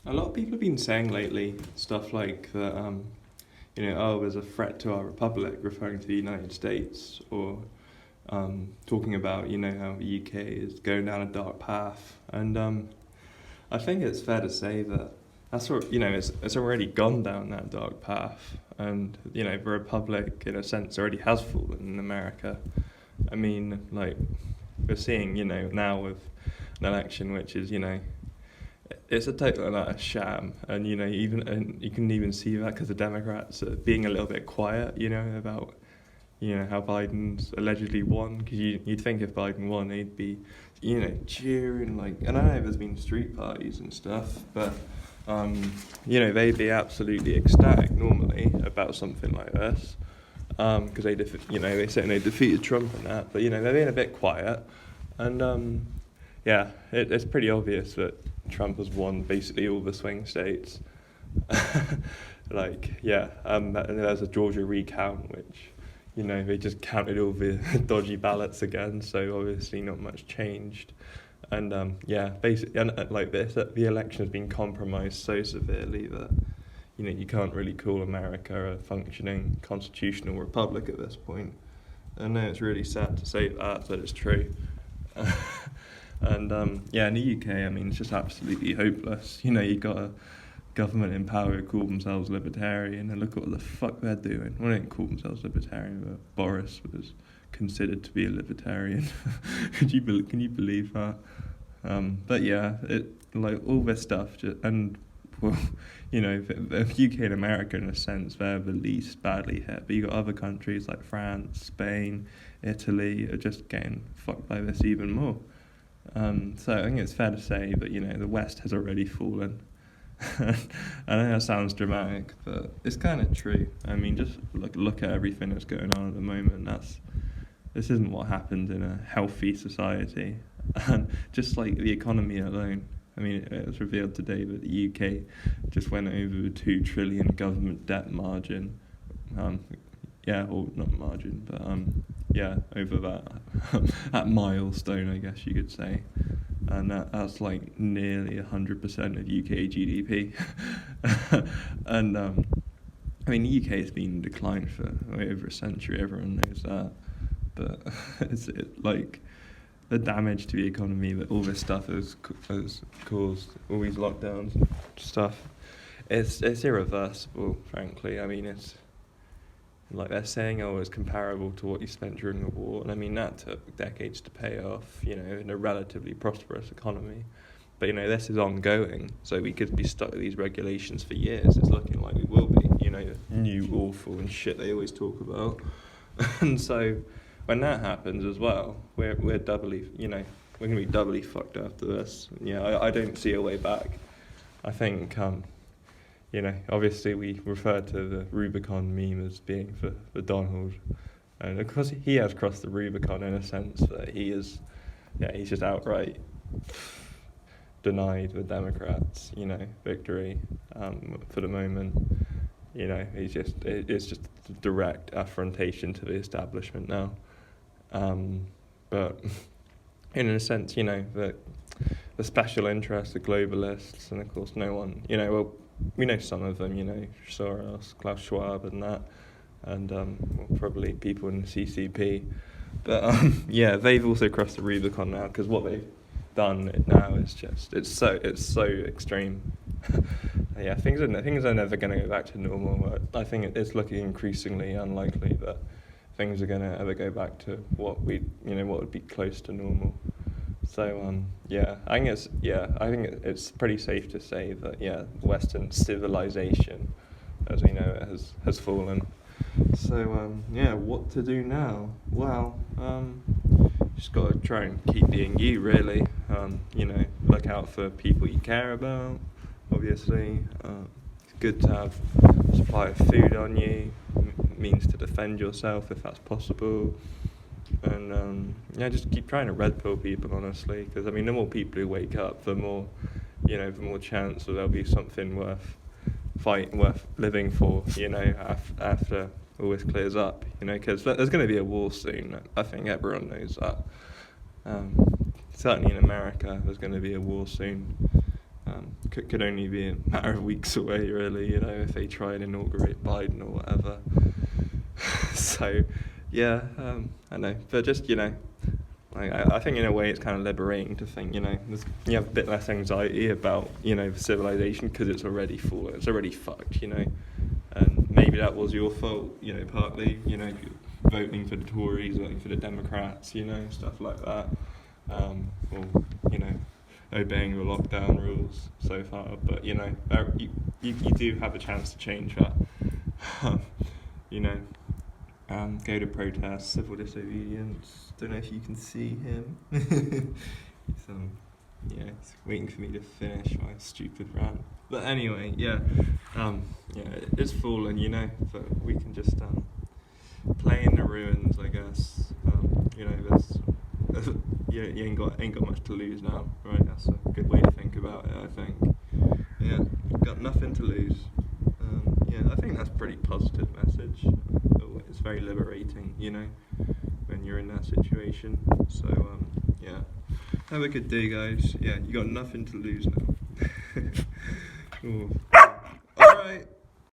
A lot of people have been saying lately stuff like that, oh, there's a threat to our republic, referring to the United States, or talking about, how the UK is going down a dark path. And I think it's fair to say that it's already gone down that dark path. And, the republic, in a sense, already has fallen in America. I mean, like, we're seeing, now with an election which is, it's a total and utter sham, and and you can even see that because the Democrats are being a little bit quiet, about how Biden's allegedly won. Because you'd think if Biden won, they'd be, cheering like. And I know there's been street parties and stuff, but they'd be absolutely ecstatic normally about something like this, because they certainly defeated Trump and that, but they're being a bit quiet, and it's pretty obvious that Trump has won basically all the swing states. And there's a Georgia recount, which, they just counted all the dodgy ballots again, so obviously not much changed. And basically, and like this, the election has been compromised so severely that, you can't really call America a functioning constitutional republic at this point. And it's really sad to say that, but it's true. And in the UK, I mean, it's just absolutely hopeless. You've got a government in power who call themselves libertarian, and look what the fuck they're doing. Well, they didn't call themselves libertarian, but Boris was considered to be a libertarian. Can you believe that? But yeah, all this stuff, the UK and America, in a sense, they're the least badly hit. But you got other countries like France, Spain, Italy are just getting fucked by this even more. So I think it's fair to say that the West has already fallen. I know that sounds dramatic, but it's kind of true. I mean, just look at everything that's going on at the moment. This isn't what happened in a healthy society, and just like the economy alone. I mean, it was revealed today that the UK just went over the 2 trillion government debt margin. Or not margin, but over that milestone, I guess you could say, and that's like nearly 100% of UK GDP. And I mean, the UK has been in decline for over a century. Everyone knows that, but like the damage to the economy that all this stuff has caused, all these lockdowns and stuff, it's irreversible. Frankly, I mean, it's. Like they're saying, it's comparable to what you spent during the war. And I mean, that took decades to pay off, in a relatively prosperous economy. But, this is ongoing. So we could be stuck with these regulations for years. It's looking like we will be, new awful and shit they always talk about. And so when that happens as well, we're doubly, we're going to be doubly fucked after this. I don't see a way back. I think, obviously we refer to the Rubicon meme as being for Donald. And of course he has crossed the Rubicon in a sense that he's just outright denied the Democrats, victory for the moment. It's just direct affrontation to the establishment now. But in a sense, the special interests, the globalists, and of course no one, we know some of them, Soros, Klaus Schwab and that, and probably people in the CCP. But they've also crossed the Rubicon now, because what they've done now is just, it's so extreme. Things are never going to go back to normal. I think it's looking increasingly unlikely that things are going to ever go back to what would be close to normal. So I think it's pretty safe to say that Western civilization, as we know it, has fallen. So what to do now? Well, just got to try and keep being you, really. Look out for people you care about. Obviously, it's good to have a supply of food on you. Means to defend yourself if that's possible. And just keep trying to red pill people, honestly, because I mean, the more people who wake up, the more chance that there'll be something worth living for, after all this clears up, because there's going to be a war soon. I think everyone knows that. Certainly in America, there's going to be a war soon. could only be a matter of weeks away, really, you know, if they try and inaugurate Biden or whatever. So, yeah, I know, but just, you know, I think in a way it's kind of liberating to think, you know, you have a bit less anxiety about, you know, the civilization because it's already fallen, it's already fucked, you know, and maybe that was your fault, you know, partly, you know, voting for the Tories, voting for the Democrats, you know, stuff like that, or, you know, obeying the lockdown rules so far, but, you know, you do have a chance to change that, you know. Go to protests, civil disobedience. Don't know if you can see him. He's he's waiting for me to finish my stupid rant. But anyway, yeah, it's fallen, you know. But we can just play in the ruins, I guess. You know, there's you ain't got much to lose now, right? That's a good way to think about it, I think. Yeah, got nothing to lose. I think that's a pretty positive message. It's very liberating, you know, when you're in that situation. So, have a good day, guys. Yeah, you got nothing to lose now. Alright.